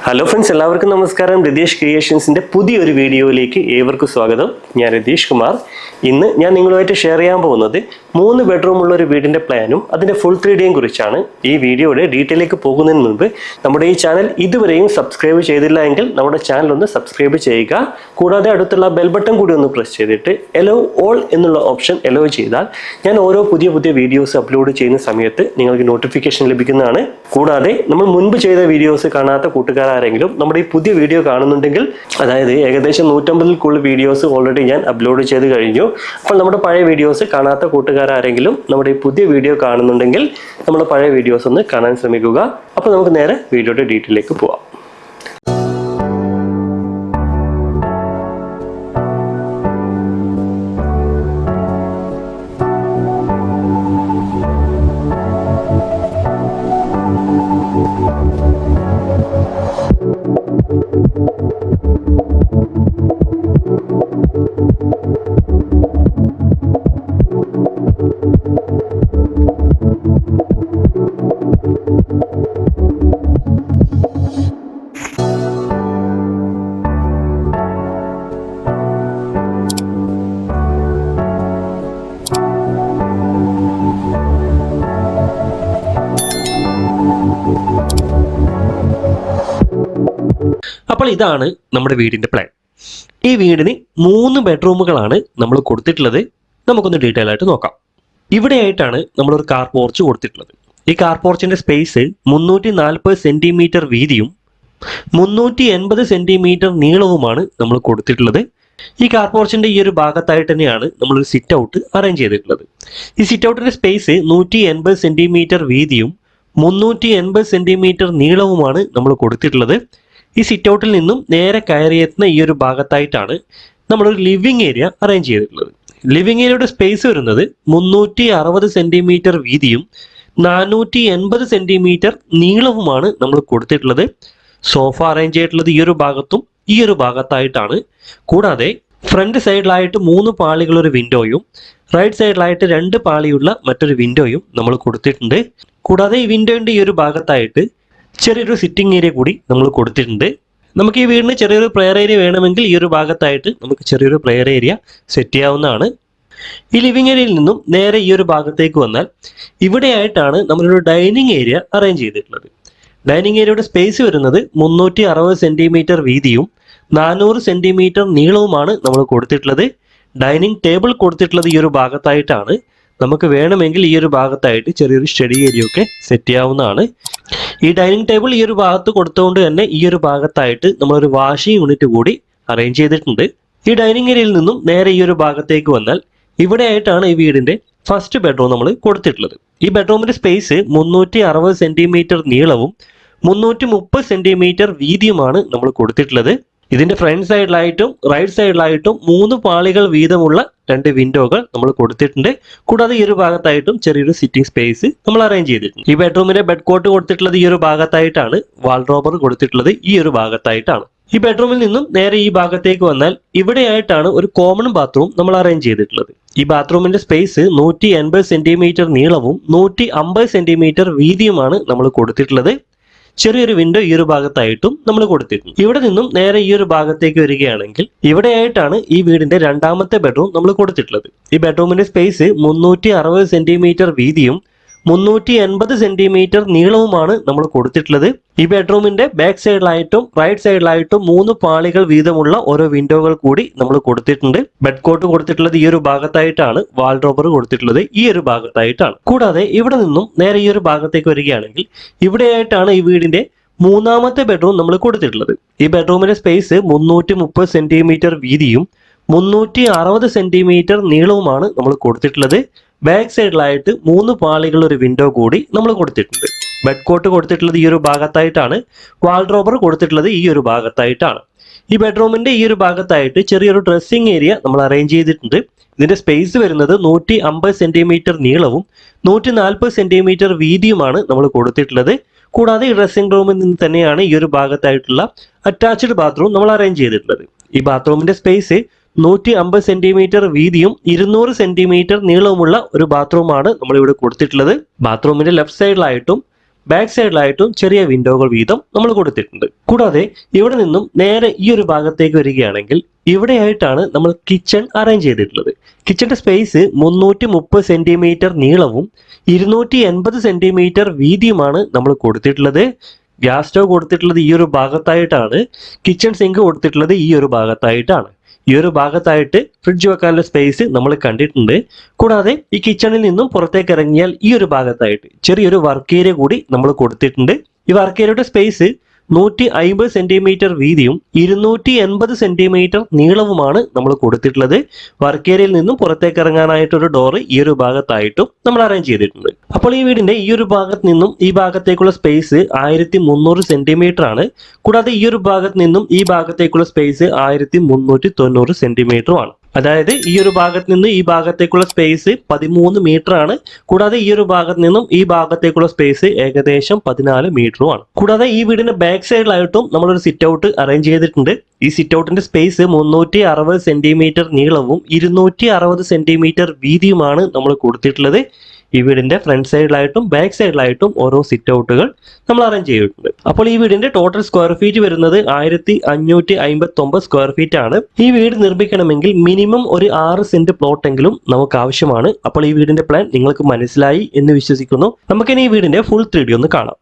Hello friends, എല്ലാവർക്കും നമസ്കാരം. രതീഷ് ക്രിയേഷൻസിൻ്റെ പുതിയൊരു വീഡിയോയിലേക്ക് ഏവർക്കും സ്വാഗതം. ഞാൻ രതീഷ് കുമാർ. ഇന്ന് ഞാൻ നിങ്ങളുമായിട്ട് ഷെയർ ചെയ്യാൻ പോകുന്നത് 3 ബെഡ്റൂമുള്ള ഒരു വീടിൻ്റെ പ്ലാനും അതിൻ്റെ ഫുൾ 3Dയും കുറിച്ചാണ്. ഈ വീഡിയോയുടെ ഡീറ്റെയിലേക്ക് പോകുന്നതിന് മുൻപ് നമ്മുടെ ഈ ചാനൽ ഇതുവരെയും സബ്സ്ക്രൈബ് ചെയ്തില്ല എങ്കിൽ നമ്മുടെ ചാനൽ ഒന്ന് സബ്സ്ക്രൈബ് ചെയ്യുക. കൂടാതെ അടുത്തുള്ള ബെൽ ബട്ടൺ കൂടി ഒന്ന് പ്രസ് ചെയ്തിട്ട് എലോ ഓൾ എന്നുള്ള ഓപ്ഷൻ എലോ ചെയ്താൽ ഞാൻ ഓരോ പുതിയ വീഡിയോസ് അപ്ലോഡ് ചെയ്യുന്ന സമയത്ത് നിങ്ങൾക്ക് നോട്ടിഫിക്കേഷൻ ലഭിക്കുന്നതാണ്. കൂടാതെ നമ്മൾ മുൻപ് ചെയ്ത വീഡിയോസ് കാണാത്ത കൂട്ടുകാരെങ്കിലും നമ്മുടെ ഈ പുതിയ വീഡിയോ കാണുന്നുണ്ടെങ്കിൽ, അതായത് ഏകദേശം 150 വീഡിയോസ് ഓൾറെഡി ഞാൻ അപ്ലോഡ് ചെയ്ത് കഴിഞ്ഞു. അപ്പോൾ നമ്മുടെ പഴയ വീഡിയോസ് കാണാത്ത കൂട്ടുകാരെങ്കിലും നമ്മുടെ ഈ പുതിയ വീഡിയോ കാണുന്നുണ്ടെങ്കിൽ നമ്മുടെ പഴയ വീഡിയോസ് ഒന്ന് കാണാൻ ശ്രമിക്കുക. അപ്പോൾ നമുക്ക് നേരെ വീഡിയോയുടെ ഡീറ്റെയിലേക്ക് പോവാം. അപ്പോൾ ഇതാണ് നമ്മുടെ വീടിൻ്റെ പ്ലാൻ. ഈ വീടിന് 3 ബെഡ്റൂമുകളാണ് നമ്മൾ കൊടുത്തിട്ടുള്ളത്. നമുക്കൊന്ന് ഡീറ്റെയിൽ ആയിട്ട് നോക്കാം. ഇവിടെയായിട്ടാണ് നമ്മളൊരു കാർ പോർച്ച് കൊടുത്തിട്ടുള്ളത്. ഈ കാർ പോർച്ചിൻ്റെ സ്പേസ് 340 സെൻറ്റിമീറ്റർ വീതിയും 380 സെൻറ്റിമീറ്റർ നീളവുമാണ് നമ്മൾ കൊടുത്തിട്ടുള്ളത്. ഈ കാർ പോർച്ചിൻ്റെ ഈ ഒരു ഭാഗത്തായിട്ട് തന്നെയാണ് നമ്മളൊരു സിറ്റ് ഔട്ട് അറേഞ്ച് ചെയ്തിട്ടുള്ളത്. ഈ സിറ്റ് ഔട്ടിൻ്റെ സ്പേസ് 180 സെൻറ്റിമീറ്റർ വീതിയും 380 സെൻറ്റിമീറ്റർ നീളവുമാണ് നമ്മൾ കൊടുത്തിട്ടുള്ളത്. ഈ സിറ്റ് ഔട്ടിൽ നിന്നും നേരെ കയറിയെത്തുന്ന ഈ ഒരു ഭാഗത്തായിട്ടാണ് നമ്മളൊരു ലിവിങ് ഏരിയ അറേഞ്ച് ചെയ്തിട്ടുള്ളത്. ലിവിങ് ഏരിയയുടെ സ്പേസ് വരുന്നത് 360 സെൻറ്റിമീറ്റർ വീതിയും 480 സെൻറ്റിമീറ്റർ നീളവുമാണ് നമ്മൾ കൊടുത്തിട്ടുള്ളത്. സോഫ അറേഞ്ച് ചെയ്തിട്ടുള്ളത് ഈ ഒരു ഭാഗത്തും ഈ ഒരു ഭാഗത്തായിട്ടാണ്. കൂടാതെ ഫ്രണ്ട് സൈഡിലായിട്ട് 3 പാളികളുള്ള ഒരു വിൻഡോയും റൈറ്റ് സൈഡിലായിട്ട് 2 പാളിയുള്ള മറ്റൊരു വിൻഡോയും നമ്മൾ കൊടുത്തിട്ടുണ്ട്. കൂടാതെ ഈ വിൻഡോയുടെ ഈ ഒരു ഭാഗത്തായിട്ട് ചെറിയൊരു സിറ്റിംഗ് ഏരിയ കൂടി നമ്മൾ കൊടുത്തിട്ടുണ്ട്. നമുക്ക് ഈ വീടിന് ചെറിയൊരു പ്രെയർ ഏരിയ വേണമെങ്കിൽ ഈ ഒരു ഭാഗത്തായിട്ട് നമുക്ക് ചെറിയൊരു പ്രെയർ ഏരിയ സെറ്റ് ചെയ്യാവുന്നതാണ്. ഈ ലിവിങ് ഏരിയയിൽ നിന്നും നേരെ ഈ ഒരു ഭാഗത്തേക്ക് വന്നാൽ ഇവിടെയായിട്ടാണ് നമ്മളൊരു ഡൈനിങ് ഏരിയ അറേഞ്ച് ചെയ്തിട്ടുള്ളത്. ഡൈനിങ് ഏരിയയുടെ സ്പേസ് വരുന്നത് 360 സെൻറ്റിമീറ്റർ വീതിയും 400 സെൻറ്റിമീറ്റർ നീളവുമാണ് നമ്മൾ കൊടുത്തിട്ടുള്ളത്. ഡൈനിങ് ടേബിൾ കൊടുത്തിട്ടുള്ളത് ഈ ഒരു ഭാഗത്തായിട്ടാണ്. നമുക്ക് വേണമെങ്കിൽ ഈ ഒരു ഭാഗത്തായിട്ട് ചെറിയൊരു സ്റ്റഡി ഏരിയ ഒക്കെ സെറ്റ് ചെയ്യാവുന്നതാണ്. ഈ ഡൈനിങ് ടേബിൾ ഈ ഒരു ഭാഗത്ത് കൊടുത്തുകൊണ്ട് തന്നെ ഈ ഒരു ഭാഗത്തായിട്ട് നമ്മളൊരു വാഷിംഗ് യൂണിറ്റ് കൂടി അറേഞ്ച് ചെയ്തിട്ടുണ്ട്. ഈ ഡൈനിങ് ഏരിയയിൽ നിന്നും നേരെ ഈ ഒരു ഭാഗത്തേക്ക് വന്നാൽ ഇവിടെയായിട്ടാണ് ഈ വീടിന്റെ ഫസ്റ്റ് ബെഡ്റൂം നമ്മൾ കൊടുത്തിട്ടുള്ളത്. ഈ ബെഡ്റൂമിന്റെ സ്പേസ് 360 സെൻറ്റിമീറ്റർ നീളവും 330 സെൻറ്റിമീറ്റർ വീതിയുമാണ് നമ്മൾ കൊടുത്തിട്ടുള്ളത്. ഇതിന്റെ ഫ്രണ്ട് സൈഡിലായിട്ടും റൈറ്റ് സൈഡിലായിട്ടും 3 പാളികൾ വീതമുള്ള 2 വിൻഡോകൾ നമ്മൾ കൊടുത്തിട്ടുണ്ട്. കൂടാതെ ഈ ഒരു ഭാഗത്തായിട്ടും ചെറിയൊരു സിറ്റിംഗ് സ്പേസ് നമ്മൾ അറേഞ്ച് ചെയ്തിട്ടുണ്ട്. ഈ ബെഡ്റൂമിന്റെ ബെഡ് കോട്ട് കൊടുത്തിട്ടുള്ളത് ഈ ഒരു ഭാഗത്തായിട്ടാണ്. വാൾഡ്രോബർ കൊടുത്തിട്ടുള്ളത് ഈ ഒരു ഭാഗത്തായിട്ടാണ്. ഈ ബെഡ്റൂമിൽ നിന്നും നേരെ ഈ ഭാഗത്തേക്ക് വന്നാൽ ഇവിടെയായിട്ടാണ് ഒരു കോമൺ ബാത്റൂം നമ്മൾ അറേഞ്ച് ചെയ്തിട്ടുള്ളത്. ഈ ബാത്റൂമിന്റെ സ്പേസ് 180 സെൻറ്റിമീറ്റർ നീളവും 150 സെൻറ്റിമീറ്റർ വീതിയുമാണ് നമ്മൾ കൊടുത്തിട്ടുള്ളത്. ചെറിയൊരു വിൻഡോ ഈ ഒരു ഭാഗത്തായിട്ടും നമ്മൾ കൊടുത്തിട്ടുണ്ട്. ഇവിടെ നിന്നും നേരെ ഈ ഒരു ഭാഗത്തേക്ക് വരികയാണെങ്കിൽ ഇവിടെയായിട്ടാണ് ഈ വീടിന്റെ 2ാമത്തെ ബെഡ്റൂം നമ്മൾ കൊടുത്തിട്ടുള്ളത്. ഈ ബെഡ്റൂമിന്റെ സ്പേസ് 360 സെൻറ്റിമീറ്റർ വീതിയും 380 സെൻറ്റിമീറ്റർ നീളവുമാണ് നമ്മൾ കൊടുത്തിട്ടുള്ളത്. ഈ ബെഡ്റൂമിന്റെ ബാക്ക് സൈഡിലായിട്ടും റൈറ്റ് സൈഡിലായിട്ടും 3 പാളികൾ വീതമുള്ള ഓരോ വിൻഡോകൾ കൂടി നമ്മൾ കൊടുത്തിട്ടുണ്ട്. ബെഡ് കോട്ട് കൊടുത്തിട്ടുള്ളത് ഈ ഒരു ഭാഗത്തായിട്ടാണ്. വാൾഡ്രോബർ കൊടുത്തിട്ടുള്ളത് ഈ ഒരു ഭാഗത്തായിട്ടാണ്. കൂടാതെ ഇവിടെ നിന്നും നേരെ ഈ ഒരു ഭാഗത്തേക്ക് വരികയാണെങ്കിൽ ഇവിടെയായിട്ടാണ് ഈ വീടിന്റെ 3ാമത്തെ ബെഡ്റൂം നമ്മൾ കൊടുത്തിട്ടുള്ളത്. ഈ ബെഡ്റൂമിന്റെ സ്പേസ് 330 സെൻറ്റിമീറ്റർ വീതിയും 360 സെൻറ്റിമീറ്റർ നീളവുമാണ് നമ്മൾ കൊടുത്തിട്ടുള്ളത്. ബാക്ക് സൈഡിലായിട്ട് 3 പാളികളുള്ള ഒരു വിൻഡോ കൂടി നമ്മൾ കൊടുത്തിട്ടുണ്ട്. ബെഡ് കോട്ട് കൊടുത്തിട്ടുള്ളത് ഈ ഒരു ഭാഗത്തായിട്ടാണ്. വാൾഡ്രോബർ കൊടുത്തിട്ടുള്ളത് ഈ ഒരു ഭാഗത്തായിട്ടാണ്. ഈ ബെഡ്റൂമിന്റെ ഈ ഒരു ഭാഗത്തായിട്ട് ചെറിയൊരു ഡ്രസ്സിംഗ് ഏരിയ നമ്മൾ അറേഞ്ച് ചെയ്തിട്ടുണ്ട്. ഇതിന്റെ സ്പേസ് വരുന്നത് 150 സെൻറ്റിമീറ്റർ നീളവും 140 സെൻറ്റിമീറ്റർ വീതിയുമാണ് നമ്മൾ കൊടുത്തിട്ടുള്ളത്. കൂടാതെ ഈ ഡ്രസ്സിംഗ് റൂമിൽ നിന്ന് തന്നെയാണ് ഈ ഒരു ഭാഗത്തായിട്ടുള്ള അറ്റാച്ച്ഡ് ബാത്റൂം നമ്മൾ അറേഞ്ച് ചെയ്തിട്ടുള്ളത്. ഈ ബാത്റൂമിന്റെ സ്പേസ് 150 സെന്റിമീറ്റർ വീതിയും 200 സെന്റിമീറ്റർ നീളവുമുള്ള ഒരു ബാത്റൂമാണ് നമ്മൾ ഇവിടെ കൊടുത്തിട്ടുള്ളത്. ബാത്റൂമിന്റെ ലെഫ്റ്റ് സൈഡിലായിട്ടും ബാക്ക് സൈഡിലായിട്ടും ചെറിയ വിൻഡോകൾ വീതം നമ്മൾ കൊടുത്തിട്ടുണ്ട്. കൂടാതെ ഇവിടെ നിന്നും നേരെ ഈ ഒരു ഭാഗത്തേക്ക് വരികയാണെങ്കിൽ ഇവിടെയായിട്ടാണ് നമ്മൾ കിച്ചൺ അറേഞ്ച് ചെയ്തിട്ടുള്ളത്. കിച്ചന്റെ സ്പേസ് 330 സെന്റിമീറ്റർ നീളവും 280 സെന്റിമീറ്റർ വീതിയുമാണ് നമ്മൾ കൊടുത്തിട്ടുള്ളത്. ഗ്യാസ് സ്റ്റവ് കൊടുത്തിട്ടുള്ളത് ഈ ഒരു ഭാഗത്തായിട്ടാണ്. കിച്ചൺ സിങ്ക് കൊടുത്തിട്ടുള്ളത് ഈ ഒരു ഭാഗത്തായിട്ടാണ്. ഈ ഒരു ഭാഗത്തായിട്ട് ഫ്രിഡ്ജ് വെക്കാനുള്ള സ്പേസ് നമ്മൾ കണ്ടിട്ടുണ്ട്. കൂടാതെ ഈ കിച്ചണിൽ നിന്നും പുറത്തേക്ക് ഇറങ്ങിയാൽ ഈ ഒരു ഭാഗത്തായിട്ട് ചെറിയൊരു വർക്ക് ഏരിയ കൂടി നമ്മൾ കൊടുത്തിട്ടുണ്ട്. ഈ വർക്ക് ഏരിയയുടെ സ്പേസ് 150 സെന്റിമീറ്റർ വീതിയും 280 സെന്റിമീറ്റർ നീളവുമാണ് നമ്മൾ കൊടുത്തിട്ടുള്ളത്. വർക്ക് ഏരിയയിൽ നിന്നും പുറത്തേക്ക് ഇറങ്ങാനായിട്ടൊരു ഡോറ് ഈ ഒരു ഭാഗത്തായിട്ടും നമ്മൾ അറേഞ്ച് ചെയ്തിട്ടുണ്ട്. അപ്പോൾ ഈ വീടിന്റെ ഈ ഒരു ഭാഗത്ത് നിന്നും ഈ ഭാഗത്തേക്കുള്ള സ്പേസ് 1300 സെന്റിമീറ്റർ ആണ്. കൂടാതെ ഈ ഒരു ഭാഗത്ത് നിന്നും ഈ ഭാഗത്തേക്കുള്ള സ്പേസ് 1390 സെന്റിമീറ്ററുമാണ്. അതായത് ഈ ഒരു ഭാഗത്ത് നിന്ന് ഈ ഭാഗത്തേക്കുള്ള സ്പേസ് 13 മീറ്റർ ആണ്. കൂടാതെ ഈ ഒരു ഭാഗത്ത് നിന്നും ഈ ഭാഗത്തേക്കുള്ള സ്പേസ് ഏകദേശം 14 മീറ്ററുമാണ്. കൂടാതെ ഈ വീടിന്റെ ബാക്ക് സൈഡിലായിട്ടും നമ്മളൊരു സിറ്റ് ഔട്ട് അറേഞ്ച് ചെയ്തിട്ടുണ്ട്. ഈ സിറ്റ് ഔട്ടിന്റെ സ്പേസ് 360 സെന്റിമീറ്റർ നീളവും 260 സെന്റിമീറ്റർ വീതിയുമാണ് നമ്മൾ കൊടുത്തിട്ടുള്ളത്. ഈ വീടിന്റെ ഫ്രണ്ട് സൈഡിലായിട്ടും ബാക്ക് സൈഡിലായിട്ടും ഓരോ സിറ്റ് ഔട്ടുകൾ നമ്മൾ അറേഞ്ച് ചെയ്തിട്ടുണ്ട്. അപ്പോൾ ഈ വീടിന്റെ ടോട്ടൽ സ്ക്വയർ ഫീറ്റ് വരുന്നത് 1559 സ്ക്വയർ ഫീറ്റ് ആണ്. ഈ വീട് നിർമ്മിക്കണമെങ്കിൽ മിനിമം ഒരു 6 സെന്റ് പ്ലോട്ട് എങ്കിലും നമുക്ക് ആവശ്യമാണ്. അപ്പോൾ ഈ വീടിന്റെ പ്ലാൻ നിങ്ങൾക്ക് മനസ്സിലായി എന്ന് വിശ്വസിക്കുന്നു. നമുക്കിനി ഈ വീടിന്റെ ഫുൾ 3D ഒന്ന് കാണാം.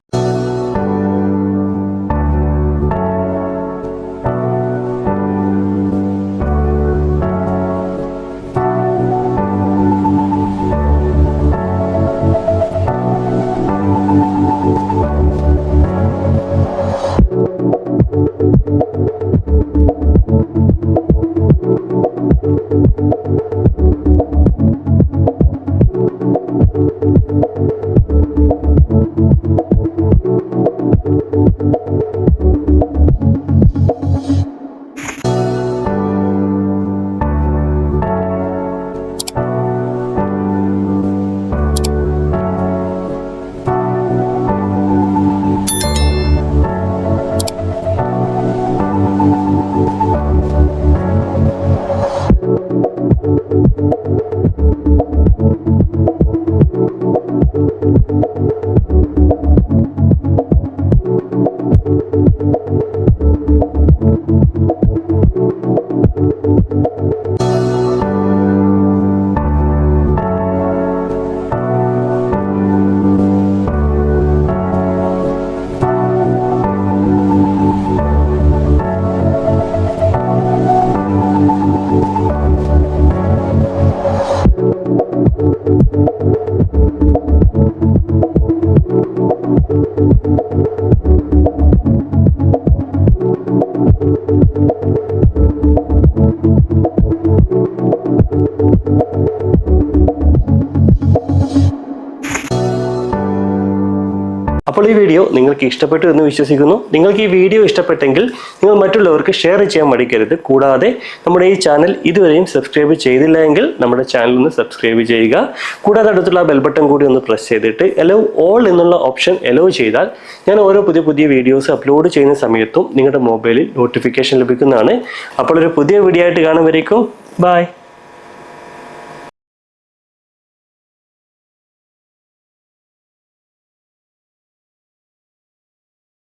അപ്പോൾ ഈ വീഡിയോ നിങ്ങൾക്ക് ഇഷ്ടപ്പെട്ടു എന്ന് വിശ്വസിക്കുന്നു. നിങ്ങൾക്ക് ഈ വീഡിയോ ഇഷ്ടപ്പെട്ടെങ്കിൽ നിങ്ങൾ മറ്റുള്ളവർക്ക് ഷെയർ ചെയ്യാൻ മടിക്കരുത്. കൂടാതെ നമ്മുടെ ഈ ചാനൽ ഇതുവരെയും സബ്സ്ക്രൈബ് ചെയ്തില്ല എങ്കിൽ നമ്മുടെ ചാനൽ ഒന്ന് സബ്സ്ക്രൈബ് ചെയ്യുക. കൂടാതെ അടുത്തുള്ള ബെൽ ബട്ടൺ കൂടി ഒന്ന് പ്രസ് ചെയ്തിട്ട് അലോ ഓൾ എന്നുള്ള ഓപ്ഷൻ അലോ ചെയ്താൽ ഞാൻ ഓരോ പുതിയ വീഡിയോസ് അപ്ലോഡ് ചെയ്യുന്ന സമയത്തും നിങ്ങളുടെ മൊബൈലിൽ നോട്ടിഫിക്കേഷൻ ലഭിക്കുന്നതാണ്. അപ്പോൾ ഒരു പുതിയ വീഡിയോ ആയിട്ട് കാണുമ്പോഴേക്കും ബൈ.